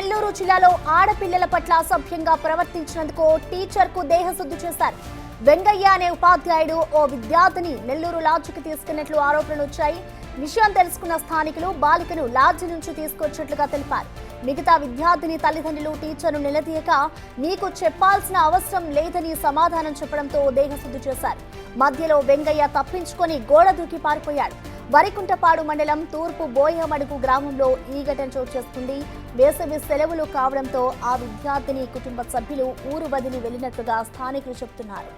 నెల్లూరు జిల్లాలో ఆడపిల్లల పట్ల అసభ్యంగా ప్రవర్తించినందుకు టీచర్కు దేహశుద్ధి చేశారు. వెంగయ్య అనే ఉపాధ్యాయుడు ఓ విద్యార్థిని నెల్లూరు లాడ్జికి తీసుకున్నట్లు ఆరోపణలు వచ్చాయి. విషయం తెలుసుకున్న స్థానికులు బాలికను లాడ్జి నుంచి తీసుకొచ్చినట్లుగా తెలిపారు. మిగతా విద్యార్థిని తల్లిదండ్రులు టీచర్ను నిలదీయక నీకు చెప్పాల్సిన అవసరం లేదని సమాధానం చెప్పడంతో దేహశుద్ధి చేశారు. మధ్యలో వెంగయ్య తప్పించుకొని గోడ దూకి పారిపోయాడు. వరికుంటపాడు మండలం తూర్పు బోయమడుగు గ్రామంలో ఈ ఘటన చోటు చేసుకుంది. వేసవి సెలవులు కావడంతో ఆ విద్యార్థిని కుటుంబ సభ్యులు ఊరు వదిలి వెళ్లినట్లుగా స్థానికులు చెబుతున్నారు.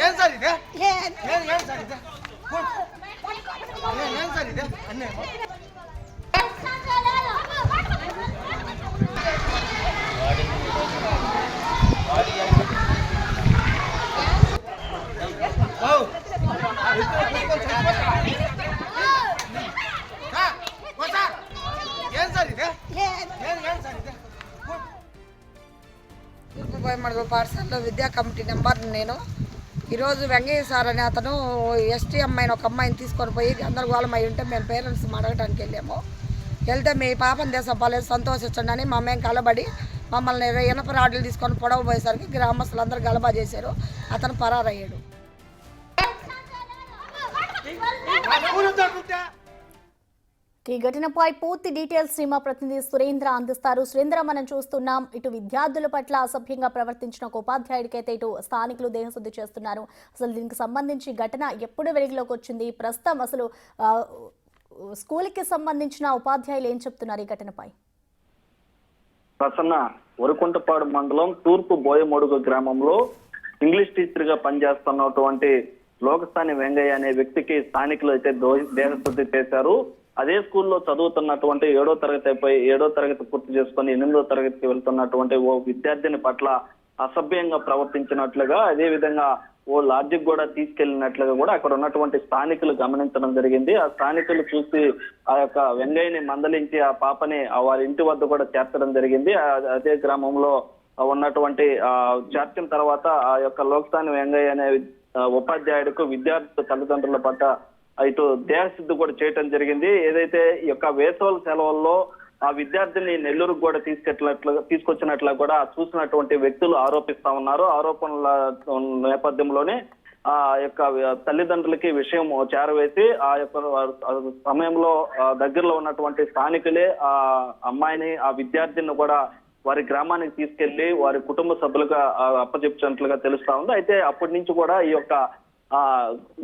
ఏం సార్ ఇదే ఏం సార్ ఇదే ఏం సార్ ఇదే అన్నీ ఏం సార్ ఇదే ఏం సార్ ఇదే తూర్పు బోయమడుగు పాఠశాలలో విద్యా కమిటీ నెంబర్. నేను ఈరోజు వెంగయ్య సార్ అనే అతను ఎస్టీ అమ్మాయిని ఒక అమ్మాయిని తీసుకొని పోయి గందరగోళం అయి ఉంటే మేము పేరెంట్స్ అడగడానికి వెళ్ళాము. వెళ్తే మీ పాపం దేశం పోలేదు సంతోషించండి అని మా మేము కలబడి మమ్మల్ని ఇనప రాడ్లు తీసుకొని పొడవ పోయేసరికి గ్రామస్తులందరూ గలబా చేశారు. అతను పరారయ్యాడు. ఈ ఘటనపై పూర్తి డీటెయిల్స్ మా ప్రతినిధి సురేంద్ర అందిస్తారు. సురేంద్ర, మనం చూస్తున్నాం ఇటు విద్యార్థుల పట్ల అసభ్యంగా ప్రవర్తించిన ఒక ఉపాధ్యాయుడికైతే ఇటు స్థానికులు దేహశుద్ధి చేస్తున్నారు. అసలు దీనికి సంబంధించి ఘటన ఎప్పుడు వెలుగులోకి వచ్చింది? ప్రస్తుతం అసలు స్కూల్కి సంబంధించిన ఉపాధ్యాయులు ఏం చెప్తున్నారు ఈ ఘటనపై? ప్రసన్న, వరికుంటపాడు మండలం తూర్పు బోయమడుగు గ్రామంలో ఇంగ్లీష్ టీచర్ గా పనిచేస్తున్నటువంటి లోకస్థాని వెంగయ్య అనే వ్యక్తికి స్థానికులు అయితే దేహశుద్ధి చేశారు. అదే స్కూల్లో చదువుతున్నటువంటి 7వ తరగతి పూర్తి చేసుకుని 8వ తరగతికి వెళ్తున్నటువంటి ఓ విద్యార్థిని పట్ల అసభ్యంగా ప్రవర్తించినట్లుగా, అదే విధంగా ఓ లాడ్జికి కూడా తీసుకెళ్లినట్లుగా కూడా అక్కడ ఉన్నటువంటి స్థానికులు గమనించడం జరిగింది. ఆ స్థానికులు చూసి ఆ యొక్క వెంగయ్యని మందలించి ఆ పాపని వారి ఇంటి వద్ద కూడా చేర్చడం జరిగింది. అదే గ్రామంలో ఉన్నటువంటి చేర్చిన తర్వాత ఆ యొక్క లోకస్థాని వెంగయ్య అనే ఉపాధ్యాయుడికి విద్యార్థి తల్లిదండ్రుల పట్ల ఇటు దేహశుద్ధి కూడా చేయటం జరిగింది. ఏదైతే ఈ యొక్క వేసవి సెలవుల్లో ఆ విద్యార్థిని నెల్లూరుకు కూడా తీసుకొచ్చినట్లు కూడా చూసినటువంటి వ్యక్తులు ఆరోపిస్తా ఉన్నారు. ఆరోపణల నేపథ్యంలోనే ఆ యొక్క తల్లిదండ్రులకి విషయం చేరవేసి ఆ యొక్క సమయంలో దగ్గరలో ఉన్నటువంటి స్థానికులే ఆ అమ్మాయిని ఆ విద్యార్థిని కూడా వారి గ్రామానికి తీసుకెళ్లి వారి కుటుంబ సభ్యులుగా అప్పచెప్పినట్లుగా తెలుస్తా ఉంది. అయితే అప్పటి నుంచి కూడా ఈ యొక్క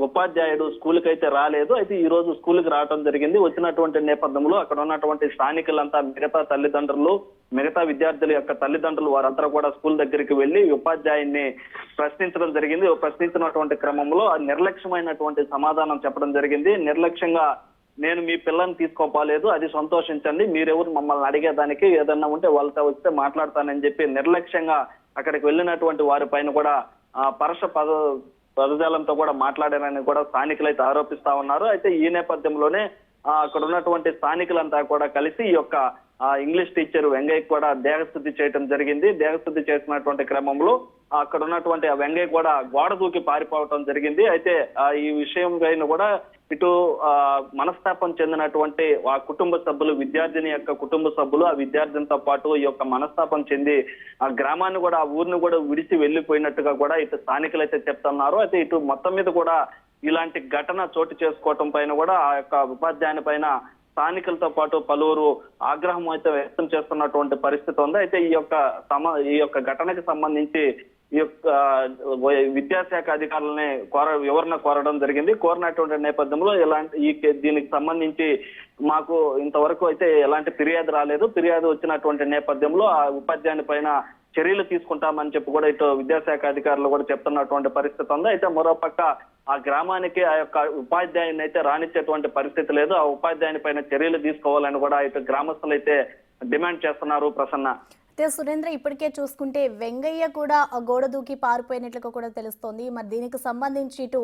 ఉపాధ్యాయుడు స్కూల్కి అయితే రాలేదు. అయితే ఈ రోజు స్కూల్కి రావడం జరిగింది. వచ్చినటువంటి నేపథ్యంలో అక్కడ ఉన్నటువంటి స్థానికులంతా మిగతా తల్లిదండ్రులు, మిగతా విద్యార్థుల యొక్క తల్లిదండ్రులు వారంతా కూడా స్కూల్ దగ్గరికి వెళ్లి ఉపాధ్యాయుడిని ప్రశ్నించడం జరిగింది. ప్రశ్నించినటువంటి క్రమంలో నిర్లక్ష్యమైనటువంటి సమాధానం చెప్పడం జరిగింది. నిర్లక్ష్యంగా నేను మీ పిల్లని తీసుకోపోలేదు, అది సంతోషించండి, మీరెవరు మమ్మల్ని అడిగేదానికి, ఏదన్నా ఉంటే వాళ్ళతో వస్తే మాట్లాడతానని చెప్పి నిర్లక్ష్యంగా అక్కడికి వెళ్ళినటువంటి వారి పైన కూడా పరుష పదజాలంతో కూడా మాట్లాడారని కూడా స్థానికులు అయితే ఆరోపిస్తా ఉన్నారు. అయితే ఈ నేపథ్యంలోనే అక్కడ ఉన్నటువంటి స్థానికులంతా కూడా కలిసి ఈ యొక్క ఇంగ్లీష్ టీచర్ వెంగయ్య కూడా దేహశుద్ధి చేయడం జరిగింది. దేహశుద్ధి చేసినటువంటి క్రమంలో అక్కడ ఉన్నటువంటి ఆ వెంగయ్య కూడా గోడ దూకి పారిపోవటం జరిగింది. అయితే ఈ విషయం పైన కూడా ఇటు మనస్తాపం చెందినటువంటి ఆ కుటుంబ సభ్యులు, విద్యార్థిని యొక్క కుటుంబ సభ్యులు ఆ విద్యార్థినితో పాటు ఈ యొక్క మనస్తాపం చెంది ఆ గ్రామాన్ని కూడా ఆ ఊరిని కూడా విడిచి వెళ్లిపోయినట్టుగా కూడా ఇటు స్థానికులు అయితే చెప్తున్నారు. అయితే ఇటు మొత్తం మీద కూడా ఇలాంటి ఘటన చోటు చేసుకోవటం పైన కూడా ఆ యొక్క ఉపాధ్యాయుని పైన స్థానికులతో పాటు పలువురు ఆగ్రహం అయితే వ్యక్తం చేస్తున్నటువంటి పరిస్థితి ఉంది. అయితే ఈ యొక్క ఘటనకి సంబంధించి ఈ యొక్క విద్యాశాఖ అధికారులని వివరణ కోరడం జరిగింది. కోరినటువంటి నేపథ్యంలో దీనికి సంబంధించి మాకు ఇంతవరకు అయితే ఎలాంటి ఫిర్యాదు రాలేదు. ఫిర్యాదు వచ్చినటువంటి నేపథ్యంలో ఆ ఉపాధ్యాయుని పైన చర్యలు తీసుకుంటామని చెప్పి కూడా ఇటు విద్యాశాఖ అధికారులు కూడా చెప్తున్నటువంటి పరిస్థితి ఉంది. అయితే మరోపక్క ఆ గ్రామానికి ఆ యొక్క ఉపాధ్యాయుని అయితే రానిచ్చేటువంటి పరిస్థితి లేదు. ఆ ఉపాధ్యాయుని పైన చర్యలు తీసుకోవాలని కూడా ఇటు గ్రామస్తులు అయితే డిమాండ్ చేస్తున్నారు. ప్రసన్న. అయితే సురేంద్ర, ఇప్పటికే చూసుకుంటే వెంగయ్య కూడా ఆ గోడ దూకి పారిపోయినట్లుగా కూడా తెలుస్తోంది. మరి దీనికి సంబంధించి ఇటు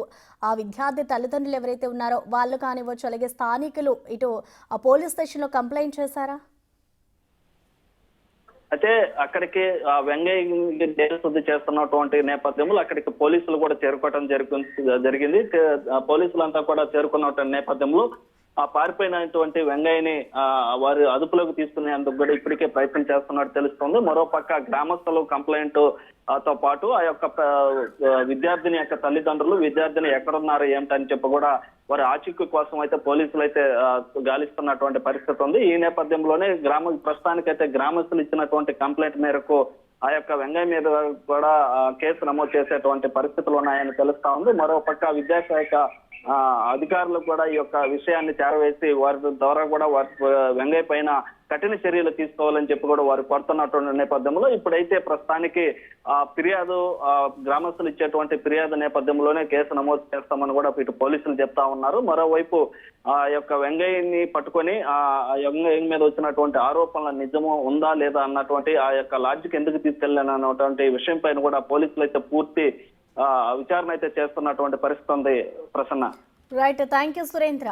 ఆ విద్యార్థి తల్లిదండ్రులు ఎవరైతే ఉన్నారో వాళ్ళు కానివ్వచ్చు, అలాగే స్థానికులు ఇటు ఆ పోలీస్ స్టేషన్లో కంప్లైంట్ చేశారా? అయితే అక్కడికి వెంగయ్య దేహ శుద్ధి చేస్తున్నటువంటి నేపథ్యంలో అక్కడికి పోలీసులు కూడా చేరుకోవడం జరిగింది. పోలీసులంతా కూడా చేరుకున్నటువంటి నేపథ్యంలో ఆ పారిపోయినటువంటి వెంగయ్యని వారి అదుపులోకి తీసుకునేందుకు కూడా ఇప్పటికే ప్రయత్నం చేస్తున్నట్టు తెలుస్తోంది. మరోపక్క గ్రామస్తులు కంప్లైంట్ తో పాటు ఆ యొక్క విద్యార్థిని యొక్క తల్లిదండ్రులు విద్యార్థిని ఎక్కడున్నారు ఏమిటని చెప్పి కూడా వారి ఆచూకీ కోసం అయితే పోలీసులు అయితే గాలిస్తున్నటువంటి పరిస్థితి ఉంది. ఈ నేపథ్యంలోనే ప్రస్తుతానికైతే గ్రామస్తులు ఇచ్చినటువంటి కంప్లైంట్ మేరకు ఆ యొక్క వెంగయ్య మీద కూడా కేసు నమోదు చేసేటువంటి పరిస్థితులు ఉన్నాయని తెలుస్తా ఉంది. మరోపక్క విద్యాశాఖ అధికారులు కూడా ఈ యొక్క విషయాన్ని చేరవేసి వారి ద్వారా కూడా వారి వెంగయ్య పైన కఠిన చర్యలు తీసుకోవాలని చెప్పి కూడా వారు కోరుతున్నటువంటి నేపథ్యంలో ఇప్పుడైతే ప్రస్తుతానికి ఫిర్యాదు గ్రామస్తులు ఇచ్చేటువంటి ఫిర్యాదు నేపథ్యంలోనే కేసు నమోదు చేస్తామని కూడా ఇటు పోలీసులు చెప్తా ఉన్నారు. మరోవైపు ఆ యొక్క వెంగయ్యని పట్టుకొని ఆ వెంగయ్య మీద వచ్చినటువంటి ఆరోపణల నిజము ఉందా లేదా అన్నటువంటి ఆ యొక్క లాడ్జికి ఎందుకు తీసుకెళ్లానన్నటువంటి విషయం పైన కూడా పోలీసులు అయితే పూర్తి విచారణ అయితే చేస్తున్నటువంటి పరిస్థితి ఉంది. Prasanna. Right, thank you Surendra.